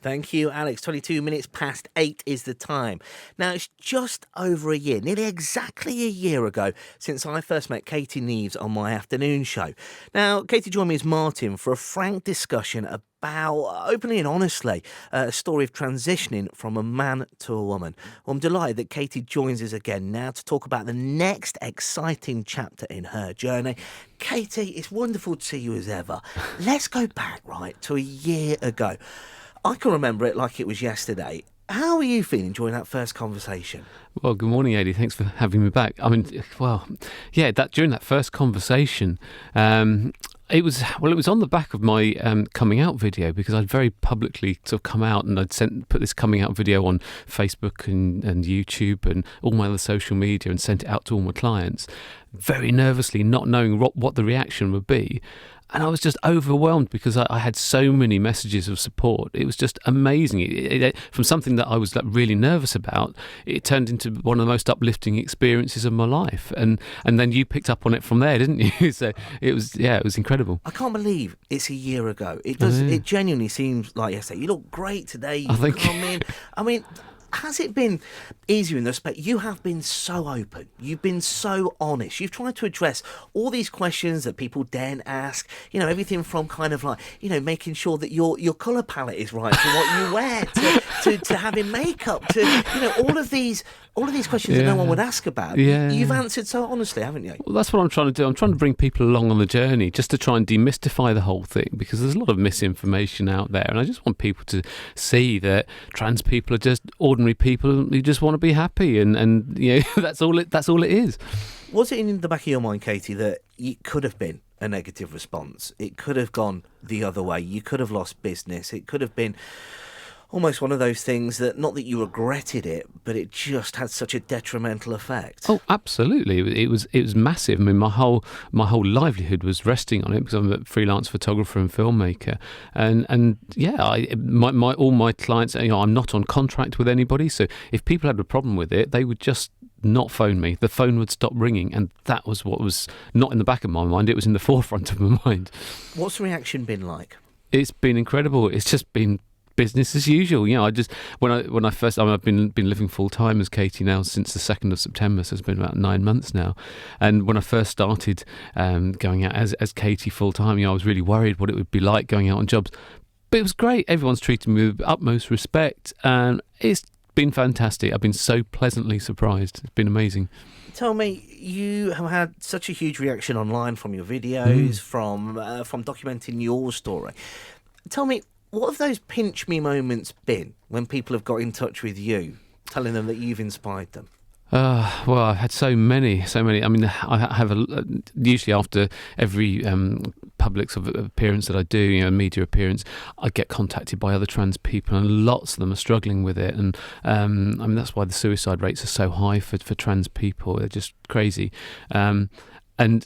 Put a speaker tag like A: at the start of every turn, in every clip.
A: Thank you, Alex. 22 minutes past 8 is the time. Now, it's just over a year, nearly exactly a year ago, since I first met Katie Neves on my afternoon show. Now, Katie joined me as Martin for a frank discussion about, openly and honestly, a story of transitioning from a man to a woman. Well, I'm delighted that Katie joins us again now to talk about the next exciting chapter in her journey. Katie, it's wonderful to see you as ever. Let's go back, right, to a year ago. I can remember it like it was yesterday. How are you feeling during that first conversation?
B: Well, good morning, Adi. Thanks for having me back. I mean, well, yeah, during that first conversation, it was on the back of my coming out video, because I'd very publicly sort of come out, and I'd put this coming out video on Facebook and YouTube and all my other social media, and sent it out to all my clients, very nervously, not knowing what the reaction would be. And I was just overwhelmed because I had so many messages of support. It was just amazing. From something that I was really nervous about, it turned into one of the most uplifting experiences of my life. And then you picked up on it from there, didn't you? So it was incredible.
A: I can't believe it's a year ago. It does. It genuinely seems like yesterday. You look great today. You've come in. I mean, has it been easier in the respect you have been so open, you've been so honest, you've tried to address all these questions that people daren't ask, everything from kind of like, making sure that your colour palette is right for what you wear, to having makeup, to, all of these questions that no one would ask about. You've answered so honestly, haven't you?
B: Well, that's what I'm trying to do. I'm trying to bring people along on the journey, just to try and demystify the whole thing, because there's a lot of misinformation out there, and I just want people to see that trans people are just ordinary people who just want to be happy, and that's all it is.
A: Was it in the back of your mind, Katie, that it could have been a negative response? It could have gone the other way. You could have lost business. It could have been almost one of those things that, not that you regretted it, but it just had such a detrimental effect.
B: Oh, absolutely. It was massive. I mean, my whole livelihood was resting on it, because I'm a freelance photographer and filmmaker, and all my clients, I'm not on contract with anybody, so if people had a problem with it, they would just not phone me. The phone would stop ringing, and that was what was not in the back of my mind. It was in the forefront of my mind.
A: What's the reaction been like?
B: It's been incredible. It's just been business as usual. I've been living full time as Katie now since the 2nd of September, so it's been about 9 months now. And when I first started going out as Katie full time, I was really worried what it would be like going out on jobs. But it was great. Everyone's treated me with utmost respect, and it's been fantastic. I've been so pleasantly surprised. It's been amazing.
A: Tell me, you have had such a huge reaction online from your videos, from documenting your story. Tell me, what have those pinch me moments been when people have got in touch with you, telling them that you've inspired them?
B: Well, I've had so many. I mean, I have usually after every public sort of appearance that I do, media appearance, I get contacted by other trans people, and lots of them are struggling with it. And I mean, that's why the suicide rates are so high for trans people. They're just crazy. And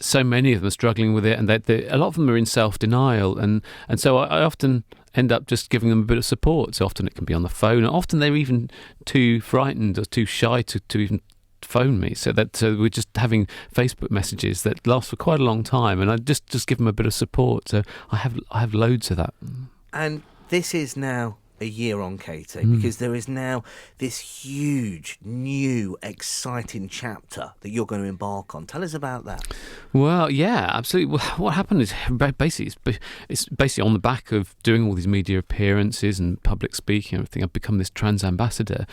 B: so many of them are struggling with it, and a lot of them are in self-denial, and so I often end up just giving them a bit of support. So often it can be on the phone, and often they're even too frightened or too shy to even phone me. So we're just having Facebook messages that last for quite a long time, and I just give them a bit of support. So I have loads of that.
A: And this is now a year on, Katie, because there is now this huge, new, exciting chapter that you're going to embark on. Tell us about that.
B: Well, yeah, absolutely. What happened is basically it's basically on the back of doing all these media appearances and public speaking and everything, I've become this trans ambassador.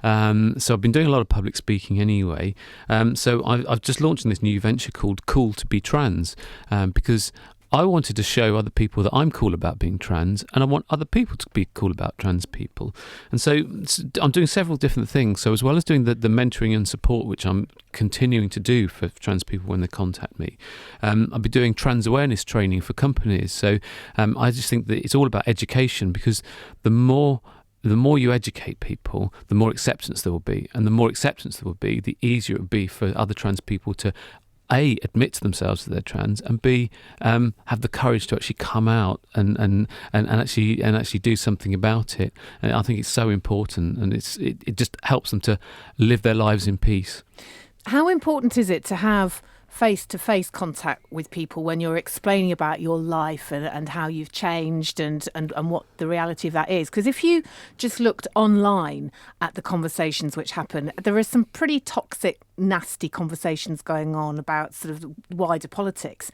B: So I've been doing a lot of public speaking anyway. So I've just launched this new venture called Cool to Be Trans, because I wanted to show other people that I'm cool about being trans, and I want other people to be cool about trans people. And so I'm doing several different things. So as well as doing the mentoring and support, which I'm continuing to do for trans people when they contact me, I'll be doing trans awareness training for companies. So I just think that it's all about education, because the more you educate people, the more acceptance there will be. And the more acceptance there will be, the easier it will be for other trans people to A, admit to themselves that they're trans, and B, have the courage to actually come out and actually do something about it. And I think it's so important, and it just helps them to live their lives in peace.
C: How important is it to have face-to-face contact with people when you're explaining about your life and how you've changed and what the reality of that is. Because if you just looked online at the conversations which happen, there are some pretty toxic, nasty conversations going on about sort of wider politics.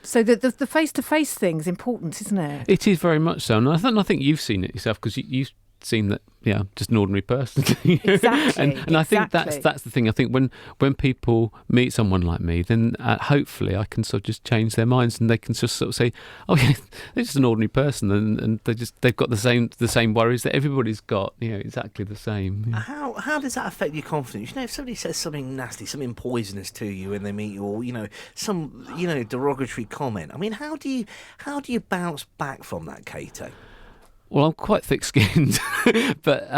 C: So the face-to-face thing is important, isn't it?
B: It is very much so. And I think you've seen it yourself, because you've seen that, just an ordinary person.
C: Exactly.
B: And I think that's the thing. I think when people meet someone like me, then hopefully I can sort of just change their minds, and they can just sort of say, oh yeah, they're just an ordinary person, and they've got the same worries that everybody's got, exactly the same.
A: How does that affect your confidence? If somebody says something nasty, something poisonous to you when they meet you, or some derogatory comment, I mean, how do you bounce back from that, Cato?
B: Well, I'm quite thick-skinned, but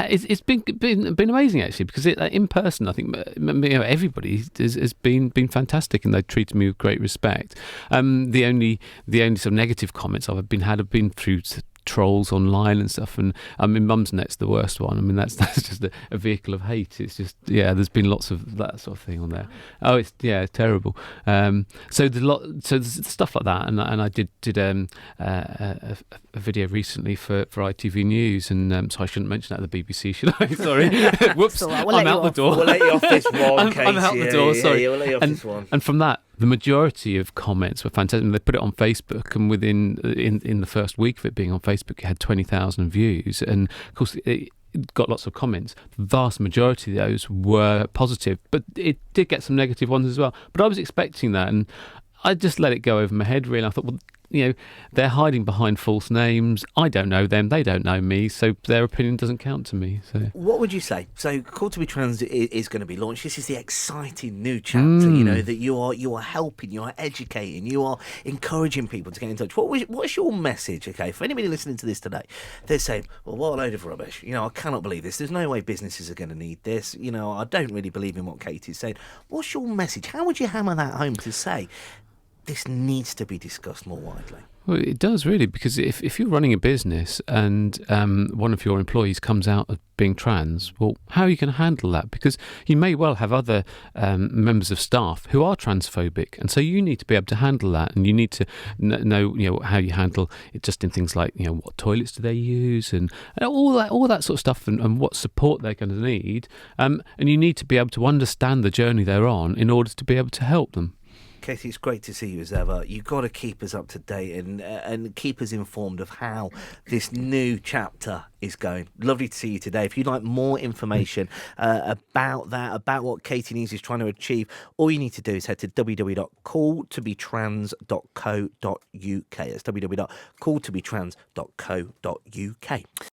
B: it's been amazing, actually, because in person, I think everybody has been fantastic, and they treated me with great respect. The only sort of negative comments I've have been through trolls online and stuff, and I mean, Mumsnet's the worst one. I mean, that's just a vehicle of hate. It's just there's been lots of that sort of thing on there. Oh, it's terrible. So there's stuff like that, and I did a video recently for ITV News, and so I shouldn't mention that at the BBC, should I? Sorry, whoops, I'm out the door.
A: We'll let you off this one, Katie.
B: I'm out the door. Sorry.
A: We'll let you off this one.
B: And from that, the majority of comments were fantastic. They put it on Facebook, and within in the first week of it being on Facebook, it had 20,000 views, and of course it got lots of comments. The vast majority of those were positive, but it did get some negative ones as well. But I was expecting that, and I just let it go over my head, really. I thought, well, they're hiding behind false names. I don't know them, they don't know me, so their opinion doesn't count to me. So,
A: what would you say? So, Call to Be Trans is going to be launched. This is the exciting new chapter. That you are helping, you are educating, you are encouraging people to get in touch. What's your message? Okay, for anybody listening to this today, they're saying, "Well, what a load of rubbish! I cannot believe this. There's no way businesses are going to need this. I don't really believe in what Katie's saying." What's your message? How would you hammer that home to say this needs to be discussed more widely?
B: Well, it does, really, because if you're running a business and one of your employees comes out of being trans, well, how are you going to handle that? Because you may well have other members of staff who are transphobic, and so you need to be able to handle that, and you need to know how you handle it, just in things like what toilets do they use, and all that sort of stuff, and what support they're going to need, and you need to be able to understand the journey they're on in order to be able to help them.
A: Katie, it's great to see you as ever. You've got to keep us up to date and keep us informed of how this new chapter is going. Lovely to see you today. If you'd like more information about that, about what Katie Neves is trying to achieve, all you need to do is head to www.calltobetrans.co.uk. That's www.calltobetrans.co.uk.